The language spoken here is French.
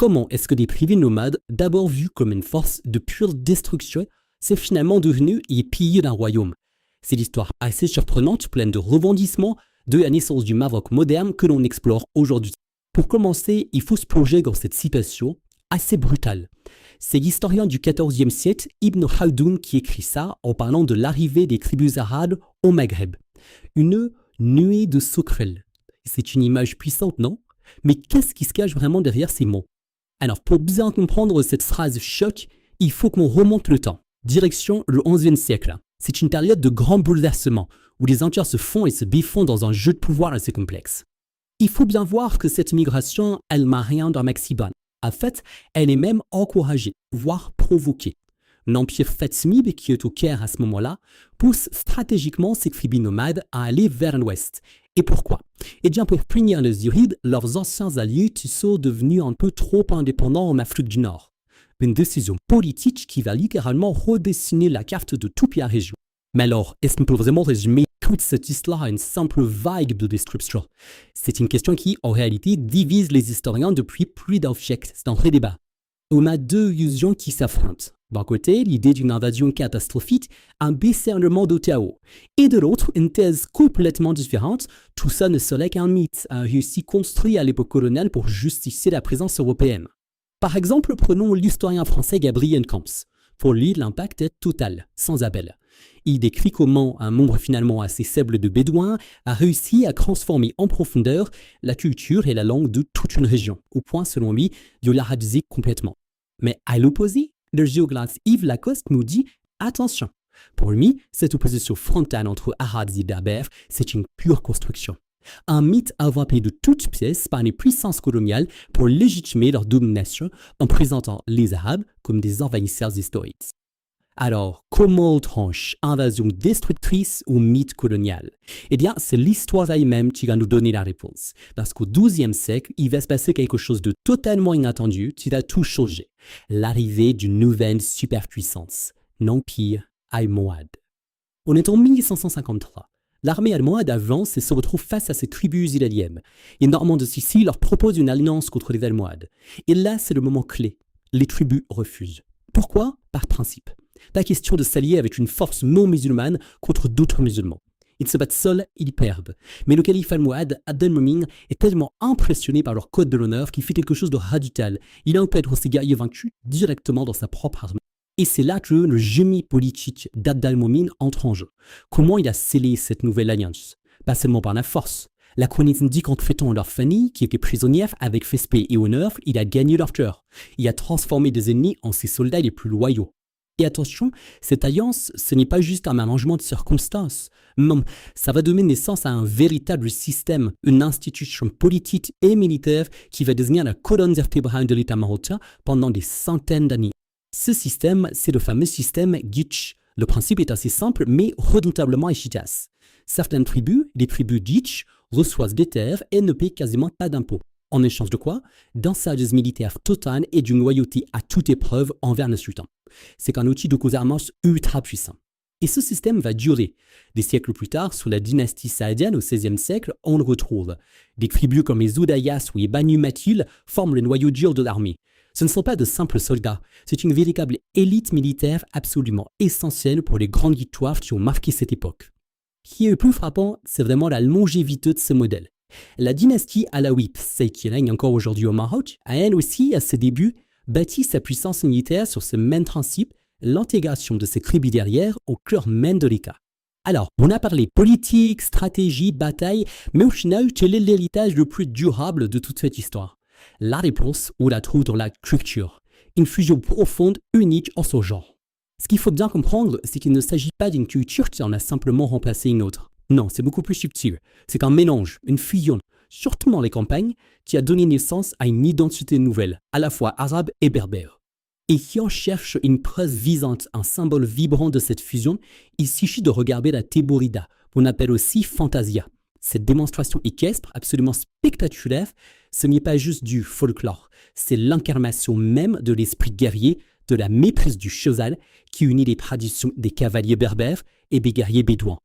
comment est-ce que des privés nomades, d'abord vus comme une force de pure destruction, c'est finalement devenu les piliers d'un royaume. C'est l'histoire assez surprenante, pleine de rebondissements, de la naissance du Maroc moderne que l'on explore aujourd'hui. Pour commencer, il faut se plonger dans cette situation assez brutale. C'est l'historien du XIVe siècle, Ibn Khaldoun, qui écrit ça en parlant de l'arrivée des tribus arabes au Maghreb. Une nuée de sauterelles. C'est une image puissante, non? Mais qu'est-ce qui se cache vraiment derrière ces mots? Alors, pour bien comprendre cette phrase choc, il faut qu'on remonte le temps. Direction le XIe siècle. C'est une période de grands bouleversements, où les empires se font et se défont dans un jeu de pouvoir assez complexe. Il faut bien voir que cette migration, elle n'a rien d'un maxibane. En fait, elle est même encouragée, voire provoquée. L'empire fatimide, qui est au Caire à ce moment-là, pousse stratégiquement ses tribus nomades à aller vers l'ouest. Et pourquoi? Eh bien, pour punir les Zurides, leurs anciens alliés sont devenus un peu trop indépendants en Afrique du Nord. Une décision politique qui va littéralement redessiner la carte de toute la région. Mais alors, est-ce qu'on peut vraiment résumer toute cette histoire à une simple vague de destruction? C'est une question qui, en réalité, divise les historiens depuis plus d'un siècle. C'est un vrai débat. On a deux illusions qui s'affrontent. D'un côté, l'idée d'une invasion catastrophique, un décernement d'Ottawa. Et de l'autre, une thèse complètement différente. Tout ça ne serait qu'un mythe, un récit construit à l'époque coloniale pour justifier la présence européenne. Par exemple, prenons l'historien français Gabriel Camps. Pour lui, l'impact est total, sans appel. Il décrit comment un nombre finalement assez faible de Bédouins a réussi à transformer en profondeur la culture et la langue de toute une région, au point, selon lui, de l'arabiser complètement. Mais à l'opposé, le géographe Yves Lacoste nous dit « Attention ». Pour lui, cette opposition frontale entre Arabes et Berbères, c'est une pure construction. Un mythe inventé de toutes pièces par les puissances coloniales pour légitimer leur domination en présentant les Arabes comme des envahisseurs historiques. Alors, comment on tranche invasion destructrice ou mythe colonial? Eh bien, c'est l'histoire elle-même qui va nous donner la réponse. Parce qu'au XIIe siècle, il va se passer quelque chose de totalement inattendu qui va tout changer. L'arrivée d'une nouvelle superpuissance, l'Empire almohade. On est en 1553. L'armée allemande avance et se retrouve face à ces tribus italiennes. Les Normands de Sicile leur proposent une alliance contre les Almohades. Et là, c'est le moment clé. Les tribus refusent. Pourquoi? Par principe. Pas question de s'allier avec une force non musulmane contre d'autres musulmans. Ils se battent seuls, ils perdent. Mais le calife almohade, Abdel-Momin, est tellement impressionné par leur code de l'honneur qu'il fait quelque chose de radical. Il intègre ses guerriers vaincus directement dans sa propre armée. Et c'est là que le génie politique d'Abdel-Momin entre en jeu. Comment il a scellé cette nouvelle alliance? Pas seulement par la force. La chronique dit qu'en traitant leur famille, qui était prisonnière avec respect et honneur, il a gagné leur cœur. Il a transformé des ennemis en ses soldats les plus loyaux. Et attention, cette alliance, ce n'est pas juste un arrangement de circonstances. Non, ça va donner naissance à un véritable système, une institution politique et militaire qui va devenir la colonne vertébrale de l'État marocain pendant des centaines d'années. Ce système, c'est le fameux système Gitch. Le principe est assez simple, mais redoutablement efficace. Certaines tribus, les tribus Gitch, reçoivent des terres et ne paient quasiment pas d'impôts. En échange de quoi? D'un service militaire total et d'une loyauté à toute épreuve envers le sultan. C'est un outil de gouvernance ultra puissant. Et ce système va durer. Des siècles plus tard, sous la dynastie saadienne au XVIe siècle, on le retrouve. Des tribus comme les Oudayas ou les Banu Matil forment le noyau dur de l'armée. Ce ne sont pas de simples soldats, c'est une véritable élite militaire absolument essentielle pour les grandes victoires qui ont marqué cette époque. Ce qui est le plus frappant, c'est vraiment la longévité de ce modèle. La dynastie alawite, celle qui règne encore aujourd'hui au Maroc, a elle aussi, à ses débuts, bâti sa puissance militaire sur ce même principe, l'intégration de ses tribus guerrières au cœur même de l'État. Alors, on a parlé politique, stratégie, bataille, mais au final, quel est l'héritage le plus durable de toute cette histoire? La réponse, on la trouve dans la culture, une fusion profonde, unique en son genre. Ce qu'il faut bien comprendre, c'est qu'il ne s'agit pas d'une culture qui en a simplement remplacé une autre. Non, c'est beaucoup plus subtil. C'est un mélange, une fusion, surtout dans les campagnes, qui a donné naissance à une identité nouvelle, à la fois arabe et berbère. Et si on cherche une preuve visante, un symbole vibrant de cette fusion, il suffit de regarder la Théborida, qu'on appelle aussi Fantasia. Cette démonstration équestre absolument spectaculaire, ce n'est pas juste du folklore, c'est l'incarnation même de l'esprit guerrier, de la maîtrise du cheval qui unit les traditions des cavaliers berbères et des guerriers bédouins.